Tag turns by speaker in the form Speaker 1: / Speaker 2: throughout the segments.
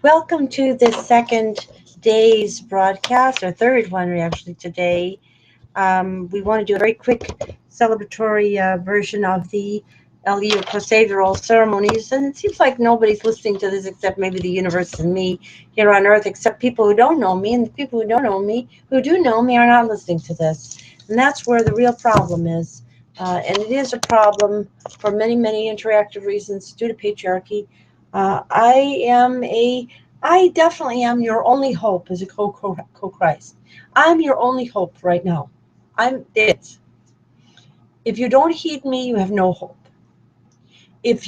Speaker 1: Welcome to the second day's broadcast, or third one actually today. We want to do a very quick celebratory version of the LU post-Reall ceremonies, and it seems like nobody's listening to this except maybe the universe and me here on Earth, except people who don't know me, and the people who don't know me, who do know me, are not listening to this. And that's where the real problem is. And it is a problem for many, many interactive reasons due to patriarchy. I definitely am your only hope as a co-Christ. I'm your only hope right now. I'm it. If you don't heed me, you have no hope. If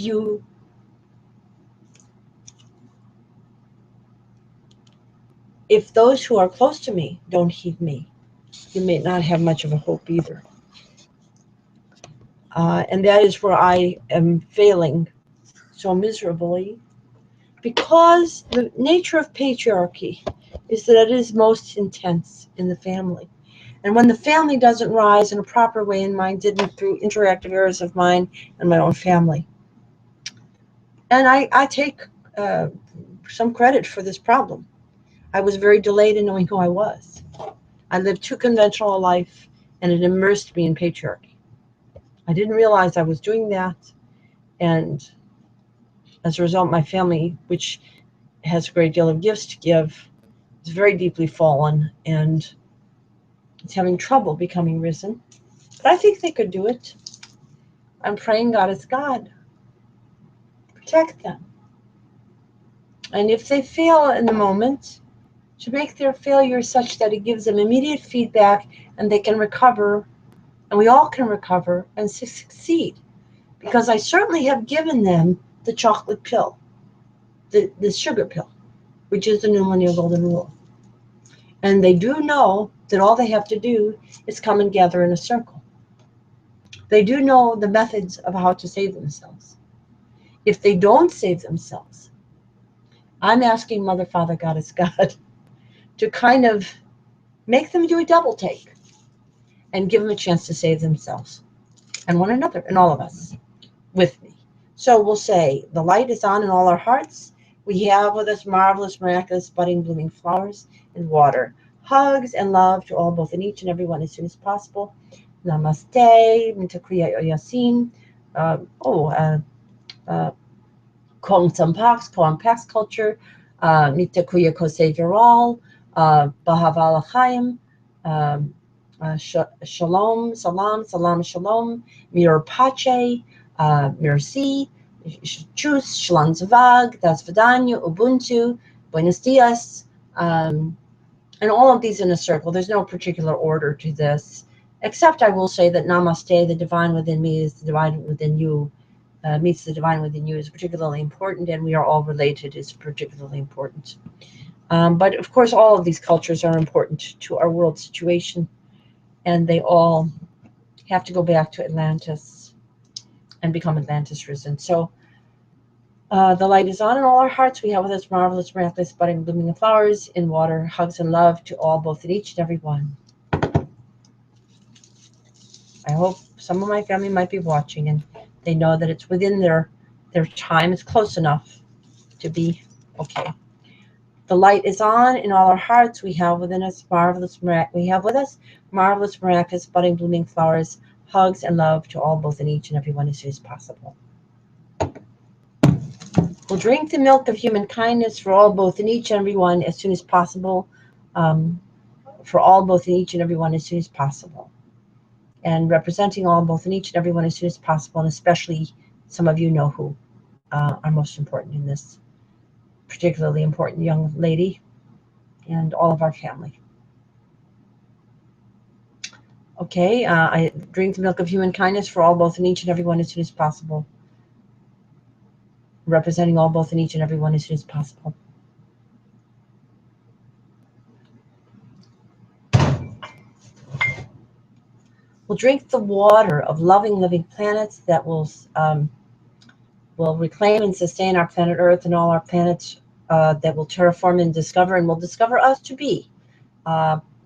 Speaker 1: those who are close to me don't heed me, you may not have much of a hope either. And that is where I am failing so miserably, because the nature of patriarchy is that it is most intense in the family. And when the family doesn't rise in a proper way, and mine didn't through interactive errors of mine and my own family. And I take some credit for this problem. I was very delayed in knowing who I was. I lived too conventional a life, and it immersed me in patriarchy. I didn't realize I was doing that, and as a result, my family, which has a great deal of gifts to give, is very deeply fallen, and it's having trouble becoming risen. But I think they could do it. I'm praying God is God. Protect them. And if they fail in the moment, to make their failure such that it gives them immediate feedback and they can recover, and we all can recover and succeed. Because I certainly have given them the chocolate pill, the sugar pill, which is the new millennial golden rule. And they do know that all they have to do is come and gather in a circle. They do know the methods of how to save themselves. If they don't save themselves, I'm asking Mother, Father, Goddess, God to kind of make them do a double take and give them a chance to save themselves and one another and all of us with me. So we'll say, the light is on in all our hearts. We have with us marvelous, miraculous, budding, blooming flowers and water. Hugs and love to all, both in each and every one as soon as possible. Namaste, Mintakriya Yasin. Koam Pax culture, Nitakuya Kosei Viral, Bahavala Chaim, Shalom, Salam, Shalom, Mir Pache, Merci, Chus, Shalom Zavag, Das Vidanya, Ubuntu, Buenos Dias, and all of these in a circle. There's no particular order to this, except I will say that Namaste, the divine within me is the divine within you, meets the divine within you, is particularly important, and we are all related is particularly important. But of course, all of these cultures are important to our world situation, and they all have to go back to Atlantis and become Atlantis risen. So the light is on in all our hearts. We have with us marvelous, miraculous, budding, blooming flowers in water. Hugs and love to all, both in each and every one. I hope some of my family might be watching, and they know that it's within their time. It's close enough to be okay. The light is on in all our hearts. We have within us marvelous, miraculous, budding, blooming flowers. Hugs and love to all, both in each and every one as soon as possible. We'll drink the milk of human kindness for all, both in each and every one as soon as possible. For all, both in each and every one as soon as possible. And representing all, both in each and every one as soon as possible, and especially some of you know who are most important in this, particularly important young lady and all of our family. Okay, I drink the milk of human kindness for all, both in each and every one as soon as possible. Representing all, both in each and every one as soon as possible. We'll drink the water of loving, living planets that will reclaim and sustain our planet Earth and all our planets that will terraform and will discover us to be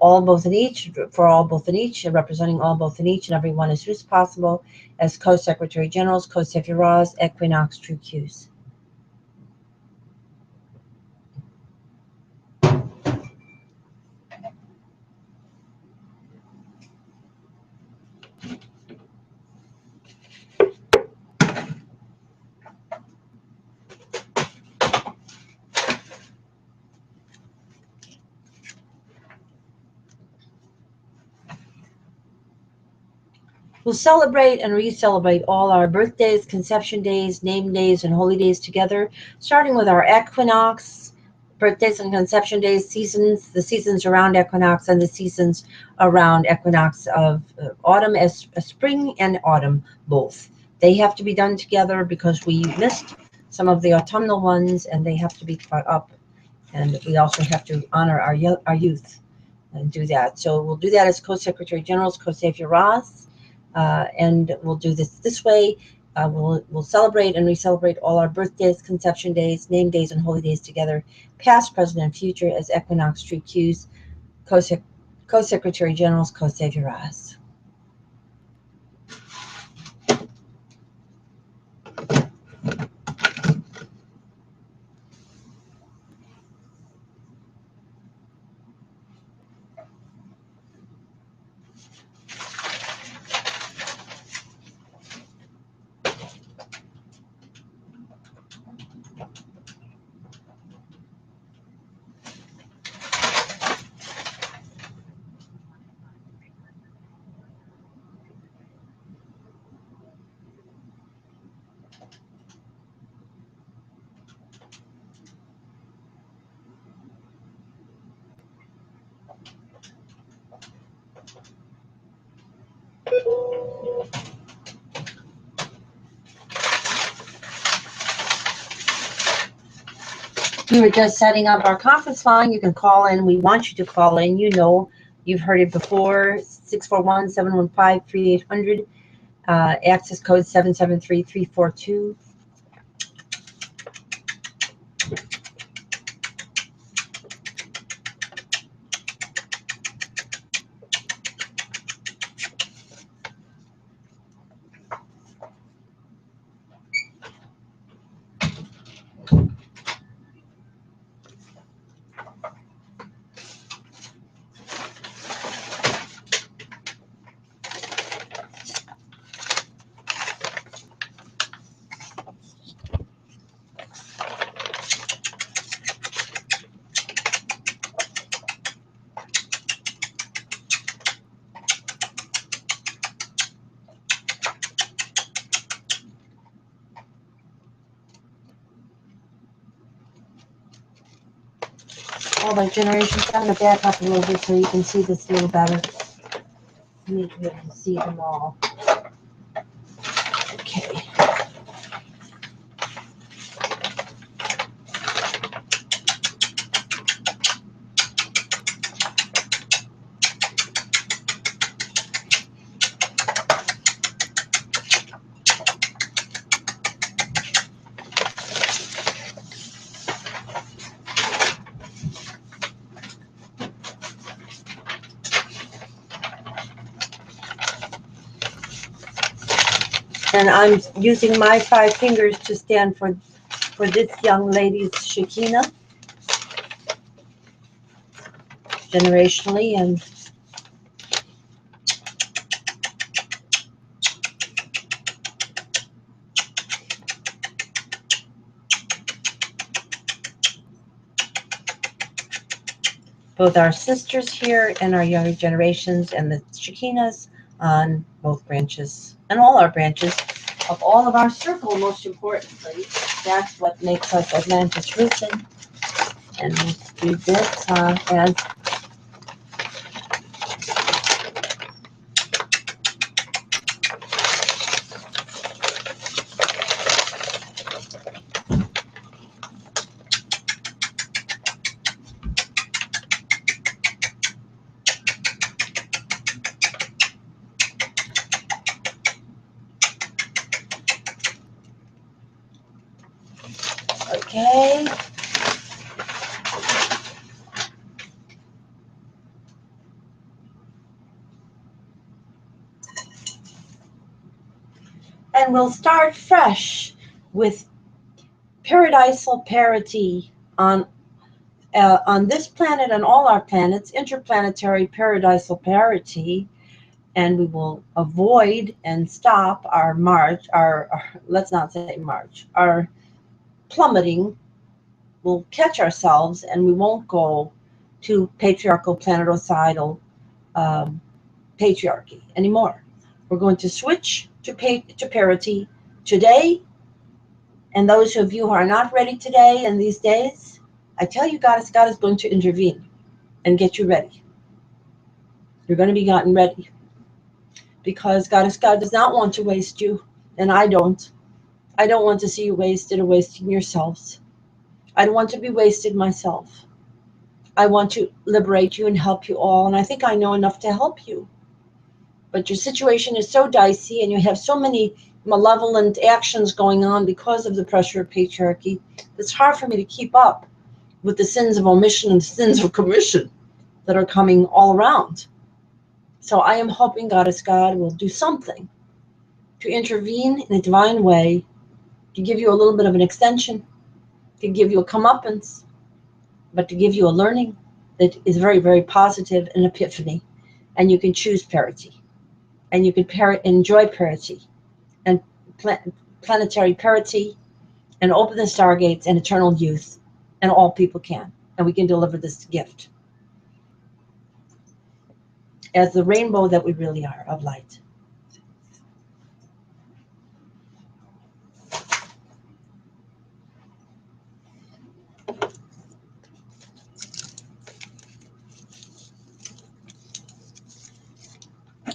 Speaker 1: all, both in each, for all, both in each, and representing all, both in each and every one as soon as possible as Co-Secretary Generals, Co-Sephiras, Equinox, True Qs. We'll celebrate and re-celebrate all our birthdays, conception days, name days, and holy days together, starting with our equinox, birthdays and conception days, seasons, the seasons around equinox, and the seasons around equinox of autumn, as spring and autumn both. They have to be done together because we missed some of the autumnal ones, and they have to be caught up. And we also have to honor our youth and do that. So we'll do that as Co-Secretary Generals, CSZT, and we'll do this way. We'll celebrate and re-celebrate all our birthdays, conception days, name days, and holy days together, past, present, and future, as equinox tree cues, Co-Secretary Generals, CSZT. We were just setting up our conference line. You can call in. We want you to call in. You know, you've heard it before. 641-715-3800. Access code 773-342. All my generations. I'm going to back up a little bit so you can see this a little better. You need to be able to see them all. Okay. And I'm using my 5 fingers to stand for this young lady's Shekinah, generationally, and both our sisters here and our younger generations, and the Shekinahs on both branches, and all our branches of all of our circle, most importantly. That's what makes us Atlantis risen. And we'll do this as okay. And we'll start fresh with paradisal parity on this planet and all our planets, interplanetary paradisal parity, and we will avoid and stop our march, our let's not say march, our plummeting. We'll catch ourselves, and we won't go to patriarchal, planeticidal patriarchy anymore. We're going to switch to parity today. And those of you who are not ready today and these days, I tell you, God is going to intervene and get you ready. You're going to be gotten ready. Because God does not want to waste you, and I don't. I don't want to see you wasted or wasting yourselves. I don't want to be wasted myself. I want to liberate you and help you all, and I think I know enough to help you. But your situation is so dicey, and you have so many malevolent actions going on because of the pressure of patriarchy, it's hard for me to keep up with the sins of omission and the sins of commission that are coming all around. So I am hoping God will do something to intervene in a divine way, to give you a little bit of an extension, to give you a comeuppance, but to give you a learning that is very, very positive, an epiphany. And you can choose parity. And you can enjoy parity and planetary parity and open the stargates and eternal youth. And all people can. And we can deliver this gift as the rainbow that we really are of light.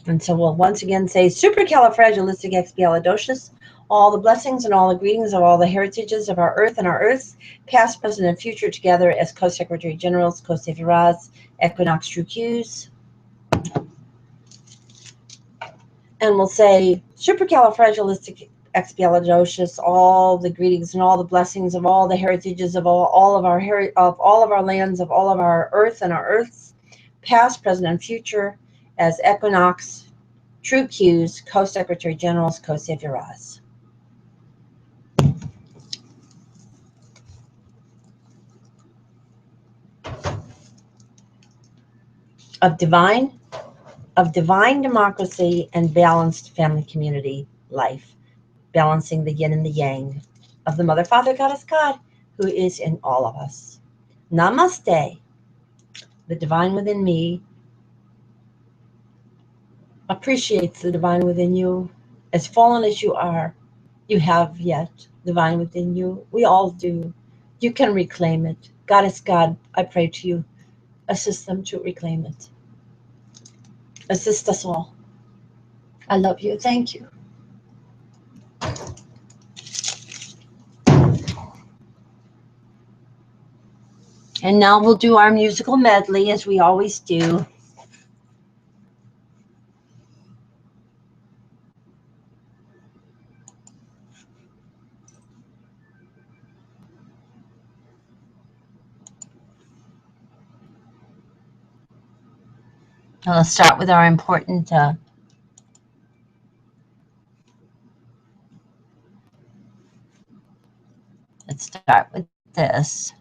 Speaker 1: And so we'll once again say supercalifragilisticexpialidocious, all the blessings and all the greetings of all the heritages of our earth and our earths, past, present, and future, together as co-secretary generals, co-sefiras, equinox true Qs. And we'll say supercalifragilisticexpialidocious, all the greetings and all the blessings of all the heritages of all of our lands, of all of our earth and our earths, past, present, and future, as equinox, true Qs, co-secretary generals, co-sefiras. Of divine democracy and balanced family community life, balancing the yin and the yang of the Mother, Father, Goddess, God, who is in all of us. Namaste. The divine within me appreciates the divine within you. As fallen as you are, you have yet divine within you. We all do. You can reclaim it. Goddess God, I pray to you, assist them to reclaim it. Assist us all. I love you. Thank you. And now we'll do our musical medley as we always do. Let's start with our important let's start with this.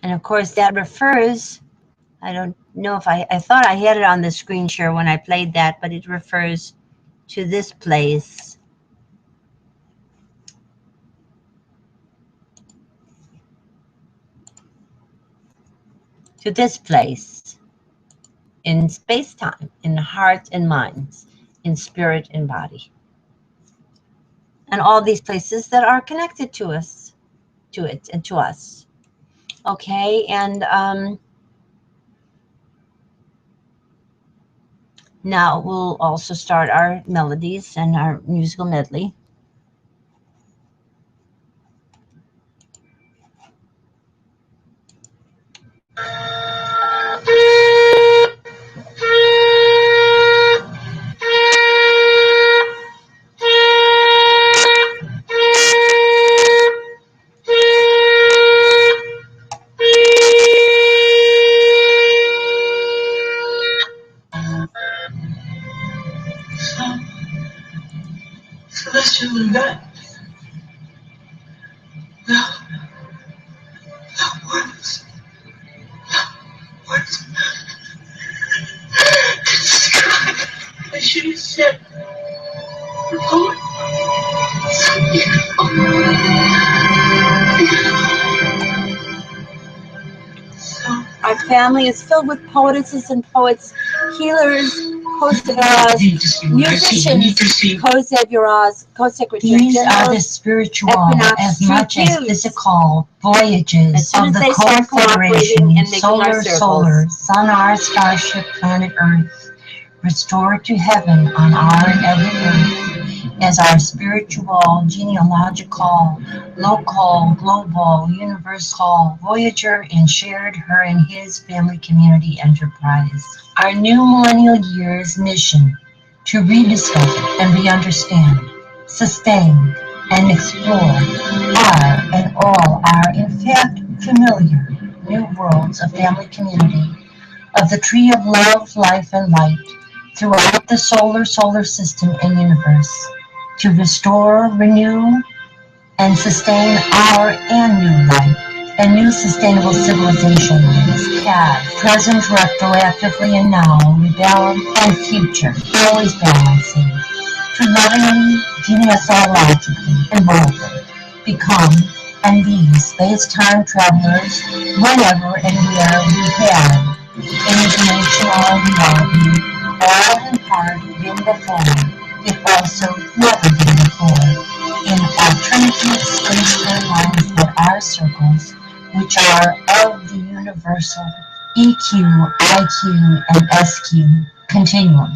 Speaker 1: And of course that refers, I don't know if I thought I had it on the screen share when I played that, but it refers to this place. To this place in space-time, in heart and minds, in spirit and body. And all these places that are connected to us, to it and to us. Okay, and now we'll also start our melodies and our musical medley.
Speaker 2: Celestial event. What's I should have said the poet.
Speaker 1: Our family is filled with poetesses and poets, healers, musicians, co-secretaries.
Speaker 2: These are the spiritual as much as physical voyages of the co-federation, solar, sun, our starship, planet Earth, restored to heaven on our and every earth, as our spiritual, genealogical, local, global, universal voyager, and shared her and his family community enterprise. Our new millennial year's mission to rediscover and re-understand, sustain, and explore our and all our, in fact, familiar new worlds of family community, of the tree of love, life, and light throughout the solar system and universe, to restore, renew, and sustain our and new life and new sustainable civilizations, past, present, retroactively, and now, rebalance, and future, always balancing, to lovingly, genealogically, and boldly become and be space-time travelers whenever and where we have any dimensional reality, all in part been before, if also never been before, in alternative space timelines that are circles, which are of the universal EQ, IQ, and SQ continuum.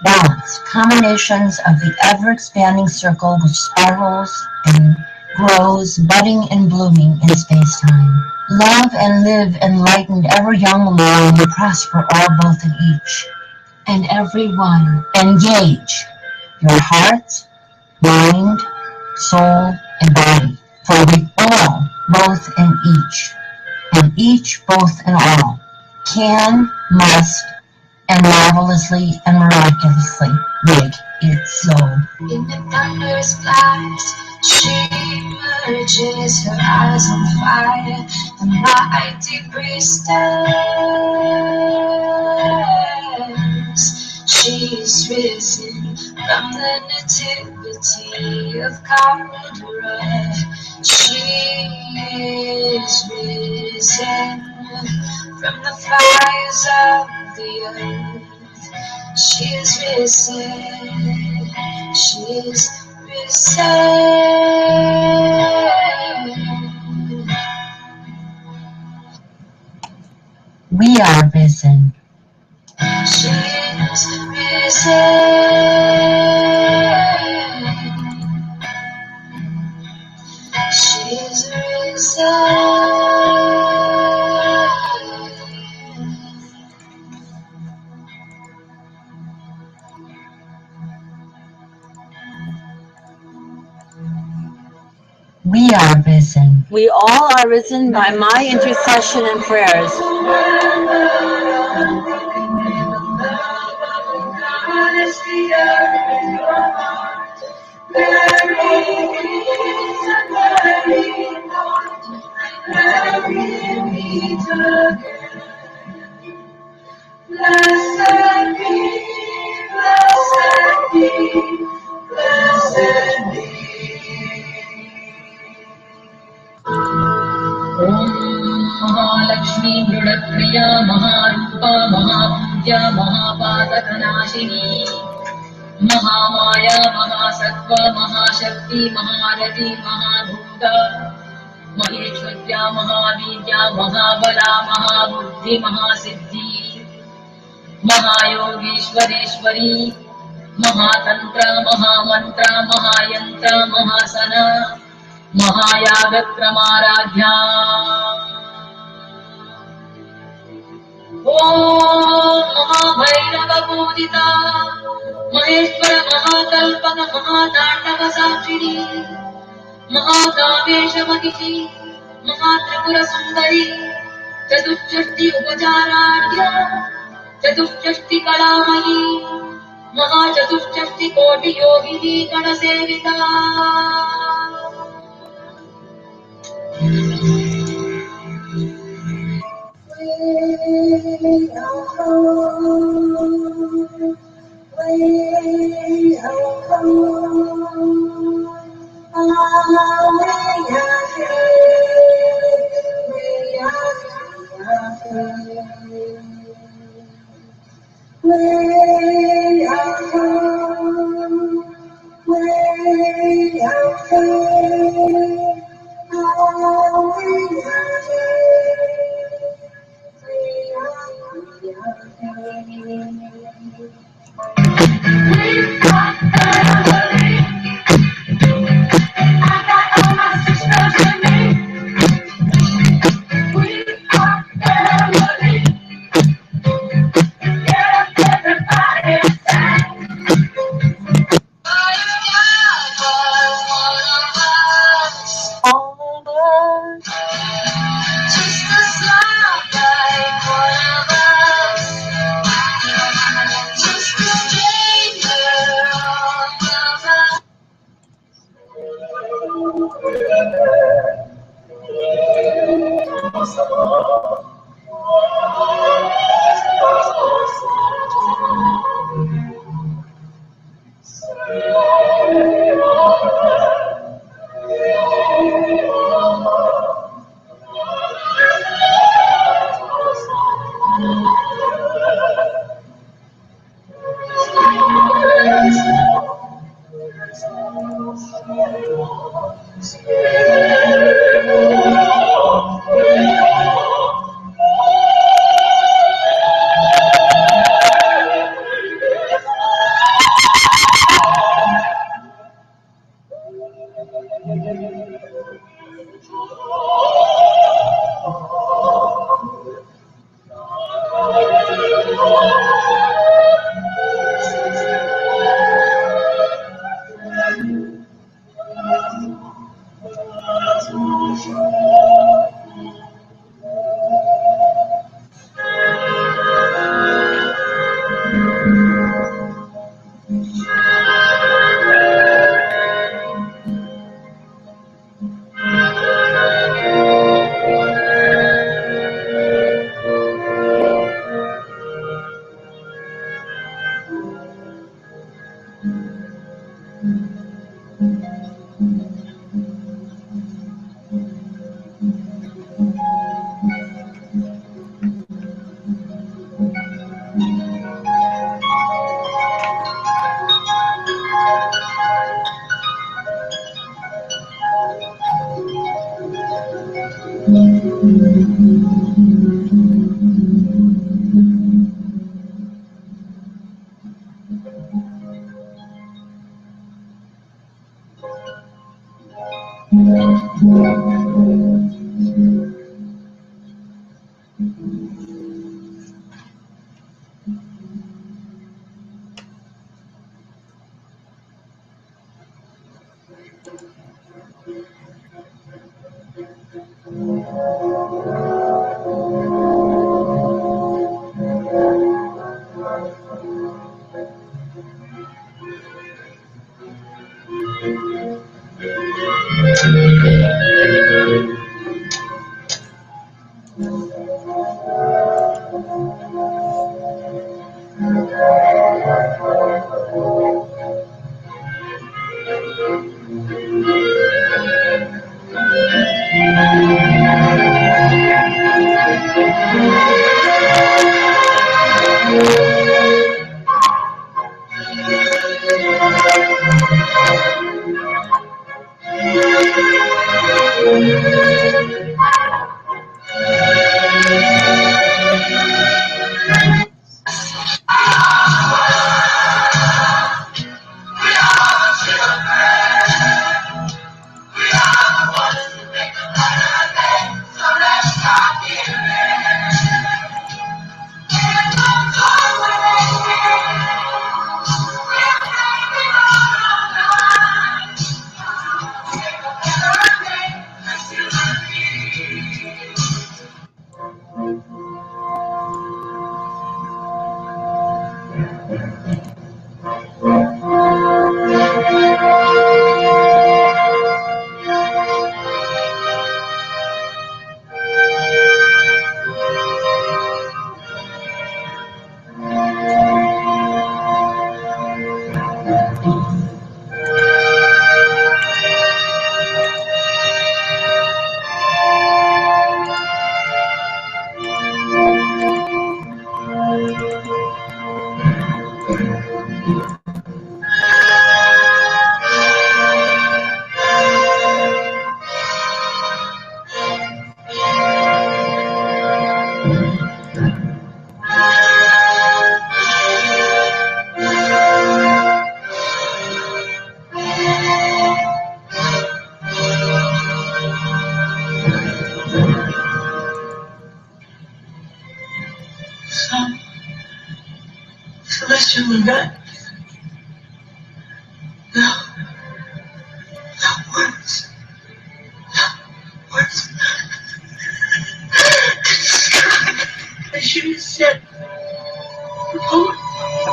Speaker 2: Balance, combinations of the ever-expanding circle which spirals and grows, budding and blooming in space-time. Love and live enlightened, ever young, long, and prosper all, both in each and every one. Engage your heart, mind, soul, and body, for we all, both in each, and each, both in all, can, must, and marvelously and miraculously make it so. In the thunder's blast, she emerges, her eyes on fire, the mighty priestess. She's risen from the nativity of Kara. She is risen from the fires of the earth. She is risen. She is risen. We are risen. She is risen. She is risen. We are risen.
Speaker 1: We all are risen by my intercession and prayers.
Speaker 2: Blessed be, blessed be, blessed be. Om Mahalakshmi Mrudapriya Maharupa Mahapuja Mahapatakhanashini Mahamaya Mahasattva Mahashakti Maharati Mahabhuta
Speaker 3: महेश्वर्या महावीर्या महाबला महाबुद्धि महासिद्धि महायोगीश्वरेश्वरी महातंत्र महामंत्र महायंत्र महासना महायागक्रमाराध्या ओम महाभैरवपूजिता महेश्वर महाकल्पक महातांडव साक्षिणी महाकामेशमहिषी महात्रिपुर सुंदरी चतुष्षष्टि उपचाराढ्या चतुष्षष्टि कलामयी महाचतुष्षष्टि कोटि योगिनी गणसेविता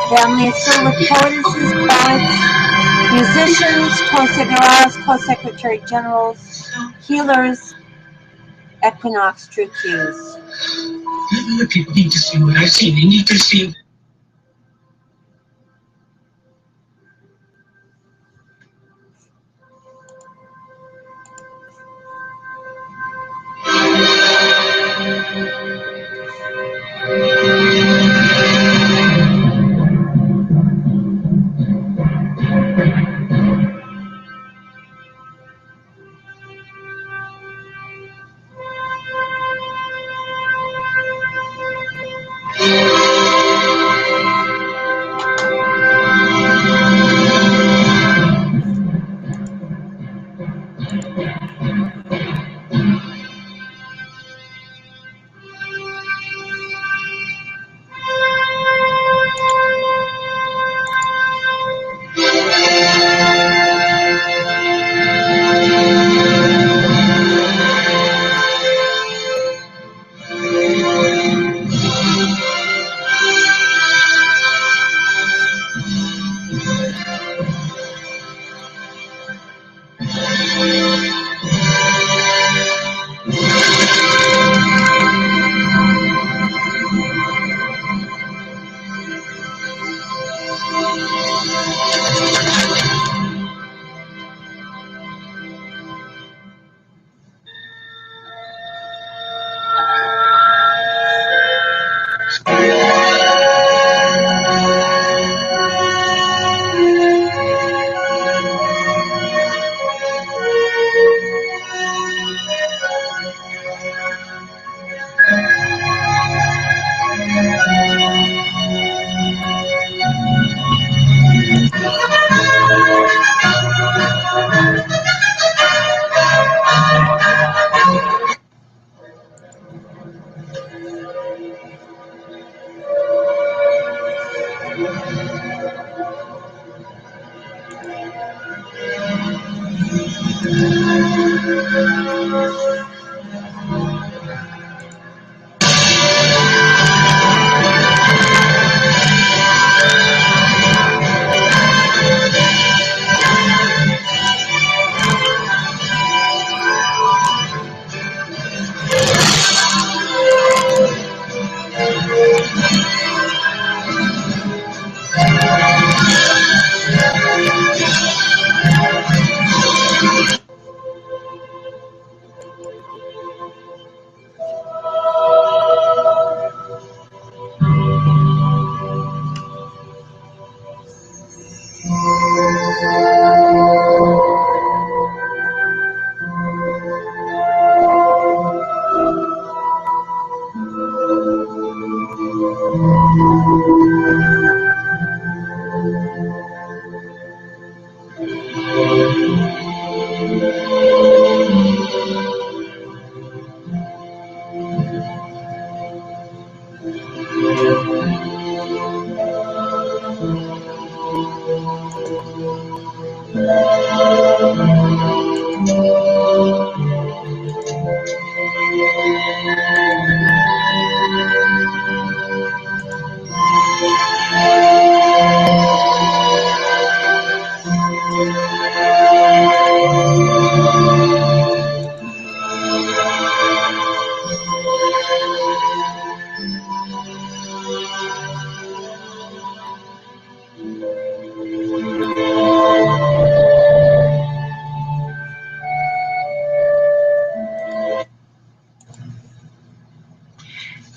Speaker 1: Family is filled with poetesses, poets, musicians, co-secretaries, co-secretary generals, healers, equinox true cues.
Speaker 4: The people need to see what I see. They need to see.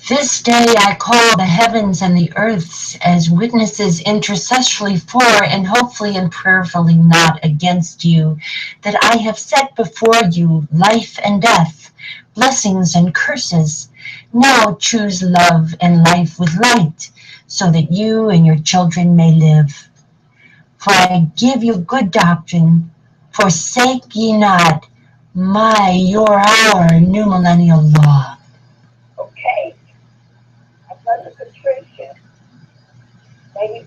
Speaker 2: This day I call the heavens and the earths as witnesses intercessorily for and hopefully and prayerfully not against you, that I have set before you life and death, blessings and curses. Now choose love and life with light, so that you and your children may live. For I give you good doctrine, forsake ye not our new millennial law.
Speaker 5: Okay. Mother Patricia, Lady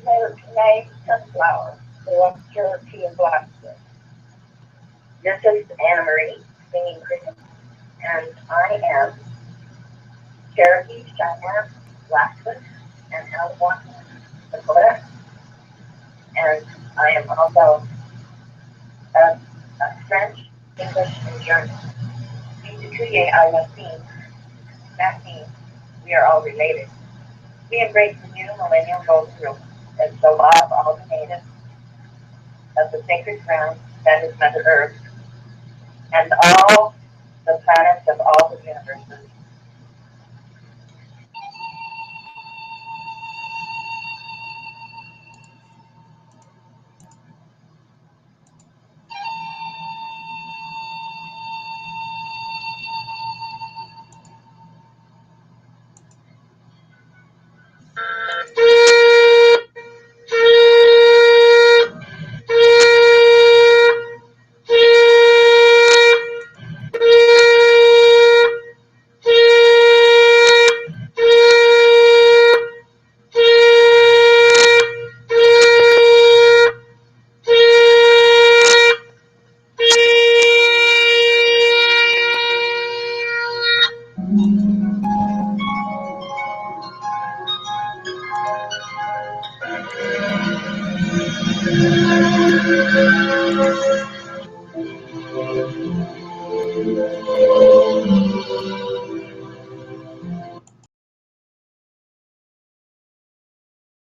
Speaker 5: May Sunflower, belongs to Cherokee and Blacksmith. This is Anna Marie, singing Christmas, and I am Cherokee, Cheyenne, Blacksmith, and Algonquin, Dakota, and I am also a French, English, and German. That means we are all related. We embrace the new millennial goals rule as the law of all the natives of the sacred ground that is Mother Earth and all the planets of all the universes.